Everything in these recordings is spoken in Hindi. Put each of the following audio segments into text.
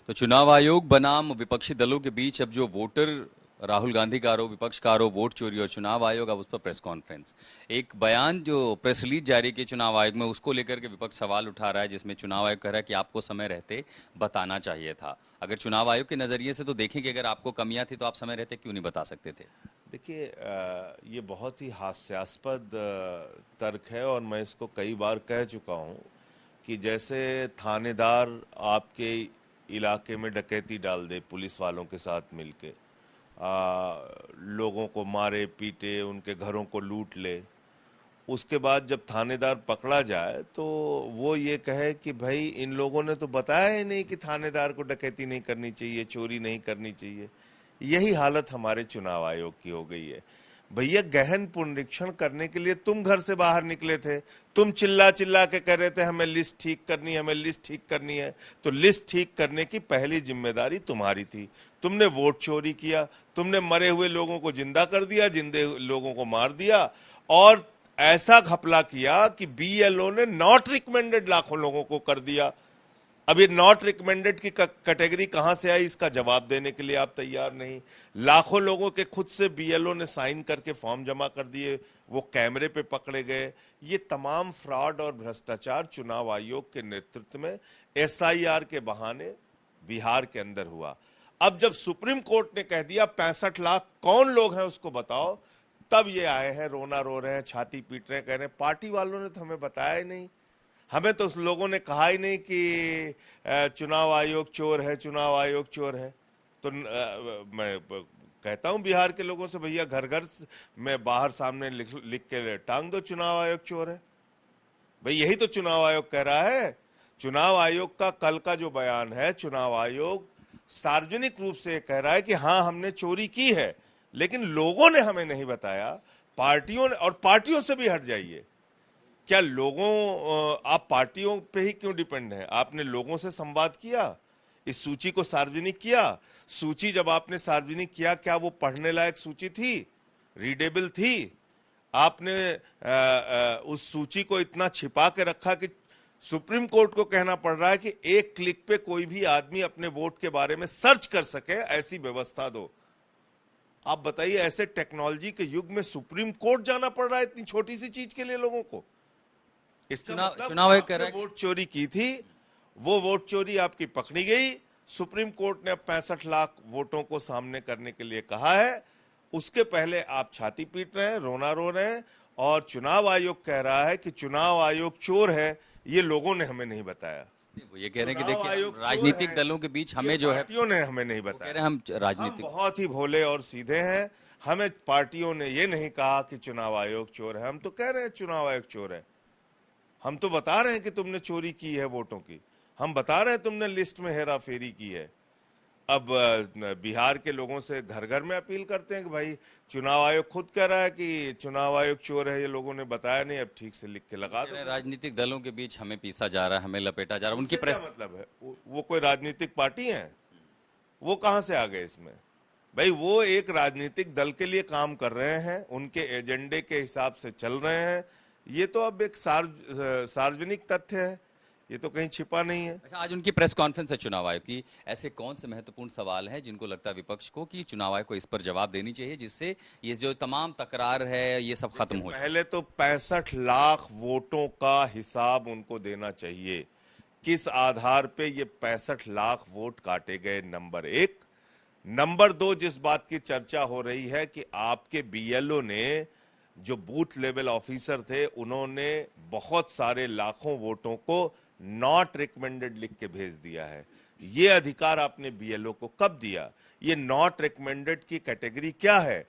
तो चुनाव आयोग बनाम विपक्षी दलों के बीच अब जो वोटर राहुल गांधी का आरोप, विपक्ष का आरोप वोट चोरी और चुनाव आयोग अब उस पर प्रेस कॉन्फ्रेंस, एक बयान जो प्रेस रिलीज जारी की चुनाव आयोग में, उसको लेकर के विपक्ष सवाल उठा रहा है, जिसमें चुनाव आयोग कह रहा है कि आपको समय रहते बताना चाहिए था। अगर चुनाव आयोग के नजरिए से तो देखें कि अगर आपको कमियां थी तो आप समय रहते क्यों नहीं बता सकते थे। देखिए, ये बहुत ही हास्यास्पद तर्क है और मैं इसको कई बार कह चुका हूँ कि जैसे थानेदार आपके इलाके में डकैती डाल दे पुलिस वालों के साथ मिलके, लोगों को मारे पीटे, उनके घरों को लूट ले, उसके बाद जब थानेदार पकड़ा जाए तो वो ये कहे कि भाई इन लोगों ने तो बताया ही नहीं कि थानेदार को डकैती नहीं करनी चाहिए, चोरी नहीं करनी चाहिए। यही हालत हमारे चुनाव आयोग की हो गई है। भैया, गहन पुनरीक्षण करने के लिए तुम घर से बाहर निकले थे, तुम चिल्ला चिल्ला के कह रहे थे हमें लिस्ट ठीक करनी है, हमें लिस्ट ठीक करनी है। तो लिस्ट ठीक करने की पहली जिम्मेदारी तुम्हारी थी। तुमने वोट चोरी किया, तुमने मरे हुए लोगों को जिंदा कर दिया, जिंदे लोगों को मार दिया, और ऐसा घपला किया कि बीएलओ ने नॉट रिकमेंडेड लाखों लोगों को कर दिया। अब ये नॉट रिकमेंडेड की कैटेगरी कहां से आई, इसका जवाब देने के लिए आप तैयार नहीं। लाखों लोगों के खुद से बीएलओ ने साइन करके फॉर्म जमा कर दिए, वो कैमरे पे पकड़े गए। ये तमाम फ्रॉड और भ्रष्टाचार चुनाव आयोग के नेतृत्व में एसआईआर के बहाने बिहार के अंदर हुआ। अब जब सुप्रीम कोर्ट ने कह दिया 65 लाख कौन लोग हैं उसको बताओ, तब ये आए हैं, रोना रो रहे हैं, छाती पीट रहे हैं, कह रहे हैं पार्टी वालों ने तो हमें बताया ही नहीं, हमें तो उस लोगों ने कहा ही नहीं कि चुनाव आयोग चोर है, चुनाव आयोग चोर है। तो मैं कहता हूं बिहार के लोगों से, भैया घर घर में बाहर सामने लिख के टांग दो चुनाव आयोग चोर है। भाई यही तो चुनाव आयोग कह रहा है। चुनाव आयोग का कल का जो बयान है, चुनाव आयोग सार्वजनिक रूप से कह रहा है कि हाँ हमने चोरी की है, लेकिन लोगों ने हमें नहीं बताया, पार्टियों ने। और पार्टियों से भी हट जाइए, क्या आप पार्टियों पे ही क्यों डिपेंड हैं? आपने लोगों से संवाद किया, इस सूची को सार्वजनिक किया। सूची जब आपने सार्वजनिक किया, क्या वो पढ़ने लायक सूची थी, रीडेबल थी? आपने उस सूची को इतना छिपा के रखा कि सुप्रीम कोर्ट को कहना पड़ रहा है कि एक क्लिक पे कोई भी आदमी अपने वोट के बारे में सर्च कर सके, ऐसी व्यवस्था दो। आप बताइए, ऐसे टेक्नोलॉजी के युग में सुप्रीम कोर्ट जाना पड़ रहा है इतनी छोटी सी चीज के लिए लोगों को? इसका मतलब चुनाव आयोग आपने वोट चोरी की थी, वो वोट चोरी आपकी पकड़ी गई। सुप्रीम कोर्ट ने अब 65 लाख वोटों को सामने करने के लिए कहा है। उसके पहले आप छाती पीट रहे हैं, रोना रो रहे हैं, और चुनाव आयोग कह रहा है कि चुनाव आयोग चोर है, ये लोगों ने हमें नहीं बताया। वो ये कह रहे हैं कि देखिए राजनीतिक दलों के बीच हमें जो है, पार्टियों ने हमें नहीं बताया। हम राजनीतिक बहुत ही भोले और सीधे हैं। हमें पार्टियों ने ये नहीं कहा कि चुनाव आयोग चोर है, हम तो कह रहे हैं चुनाव आयोग चोर है। हम तो बता रहे हैं कि तुमने चोरी की है वोटों की, हम बता रहे हैं तुमने लिस्ट में हेरा फेरी की है। अब बिहार के लोगों से घर घर में अपील करते हैं कि भाई चुनाव आयोग खुद कह रहा है कि चुनाव आयोग चोर है, ये लोगों ने बताया नहीं, अब ठीक से लिख के लगा दो। राजनीतिक दलों के बीच हमें पीसा जा रहा है, हमें लपेटा जा रहा है, उनकी प्रेस मतलब है वो कोई राजनीतिक पार्टी है? वो कहां से आ गए इसमें? भाई वो एक राजनीतिक दल के लिए काम कर रहे हैं, उनके एजेंडे के हिसाब से चल रहे हैं। ये तो अब एक सार्वजनिक तथ्य है, ये तो कहीं छिपा नहीं है। अच्छा, आज उनकी प्रेस कॉन्फ्रेंस है चुनाव आयोग की, ऐसे कौन से महत्वपूर्ण सवाल हैं जिनको लगता है विपक्ष को कि चुनाव आयोग को इस पर जवाब देनी चाहिए, जिससे ये जो तमाम तकरार है ये सब खत्म हो जाए? पहले तो 65 लाख वोटों का हिसाब उनको देना चाहिए। किस आधार पे ये 65 लाख वोट काटे गए, नंबर एक। नंबर दो, जिस बात की चर्चा हो रही है कि आपके बीएलओ ने, जो बूथ लेवल ऑफिसर थे, उन्होंने बहुत सारे लाखों वोटों को नॉट रिकमेंडेड लिख के भेज दिया है। ये अधिकार आपने बीएलओ को कब दिया? ये नॉट रिकमेंडेड की कैटेगरी क्या है?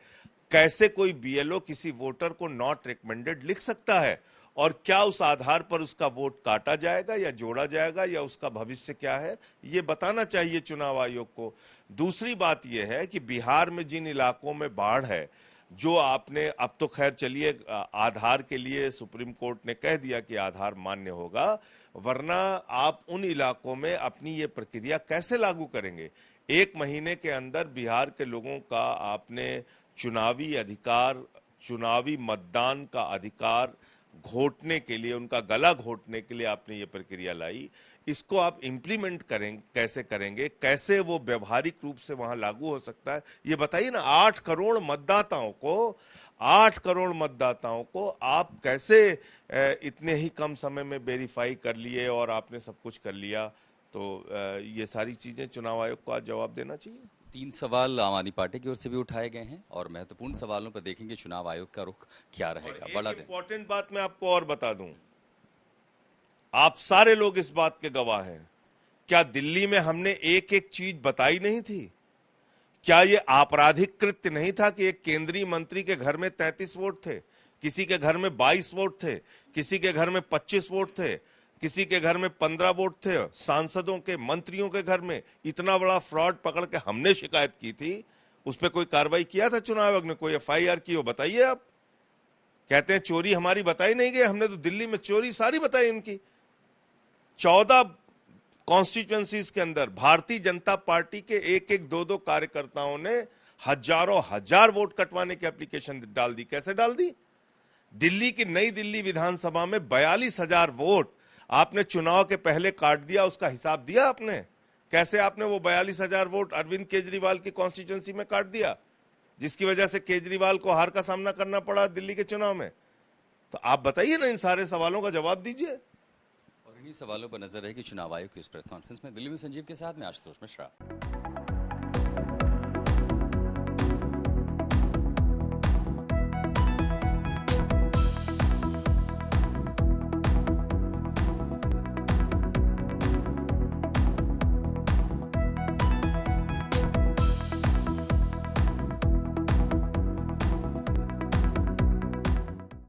कैसे कोई बीएलओ किसी वोटर को नॉट रिकमेंडेड लिख सकता है? और क्या उस आधार पर उसका वोट काटा जाएगा या जोड़ा जाएगा, या उसका भविष्य क्या है, ये बताना चाहिए चुनाव आयोग को। दूसरी बात यह है कि बिहार में जिन इलाकों में बाढ़ है, जो आपने, अब तो खैर चलिए आधार के लिए सुप्रीम कोर्ट ने कह दिया कि आधार मान्य होगा, वरना आप उन इलाकों में अपनी ये प्रक्रिया कैसे लागू करेंगे? 1 महीने के अंदर बिहार के लोगों का आपने चुनावी अधिकार, चुनावी मतदान का अधिकार घोटने के लिए, उनका गला घोटने के लिए आपने ये प्रक्रिया लाई। इसको आप इम्प्लीमेंट कैसे करेंगे, कैसे वो व्यवहारिक रूप से वहां लागू हो सकता है, ये बताइए ना। 8 करोड़ मतदाताओं को आप कैसे इतने ही कम समय में वेरीफाई कर लिए और आपने सब कुछ कर लिया। तो ये सारी चीजें चुनाव आयोग को आज जवाब देना चाहिए। 3 सवाल आम आदमी पार्टी की ओर से भी उठाए गए हैं और महत्वपूर्ण सवालों पर देखेंगे चुनाव आयोग का रुख क्या रहेगा। बड़ा एक दिन। इंपॉर्टेंट बात मैं आपको और बता दूं, आप सारे लोग इस बात के गवाह हैं, क्या दिल्ली में हमने एक एक चीज बताई नहीं थी? क्या ये आपराधिक कृत्य नहीं था कि एक केंद्रीय मंत्री के घर में 33 वोट थे, किसी के घर में 22 वोट थे, किसी के घर में 25 वोट थे, किसी के घर में 15 वोट थे, सांसदों के, मंत्रियों के घर में इतना बड़ा फ्रॉड पकड़ के हमने शिकायत की थी। उस पर कोई कार्रवाई किया था चुनाव आयोग ने? कोई एफआईआर की हो? बताइए आप। कहते हैं चोरी हमारी बताई नहीं गई, हमने तो दिल्ली में चोरी सारी बताई उनकी। 14 कॉन्स्टिट्यूएंसीज के अंदर भारतीय जनता पार्टी के एक एक दो कार्यकर्ताओं ने हजारों हजार वोट कटवाने की एप्लीकेशन डाल दी। कैसे डाल दी? दिल्ली की नई दिल्ली विधानसभा में 42,000 वोट आपने चुनाव के पहले काट दिया। उसका हिसाब दिया आपने? कैसे आपने वो 42,000 वोट अरविंद केजरीवाल की कॉन्स्टिट्यूएंसी में काट दिया, जिसकी वजह से केजरीवाल को हार का सामना करना पड़ा दिल्ली के चुनाव में? तो आप बताइए ना, इन सारे सवालों का जवाब दीजिए। और इन्हीं सवालों पर नजर रहेगी चुनाव आयोग की इस प्रेस कॉन्फ्रेंस में। दिल्ली में संजीव के साथ मैं आशुतोष मिश्रा।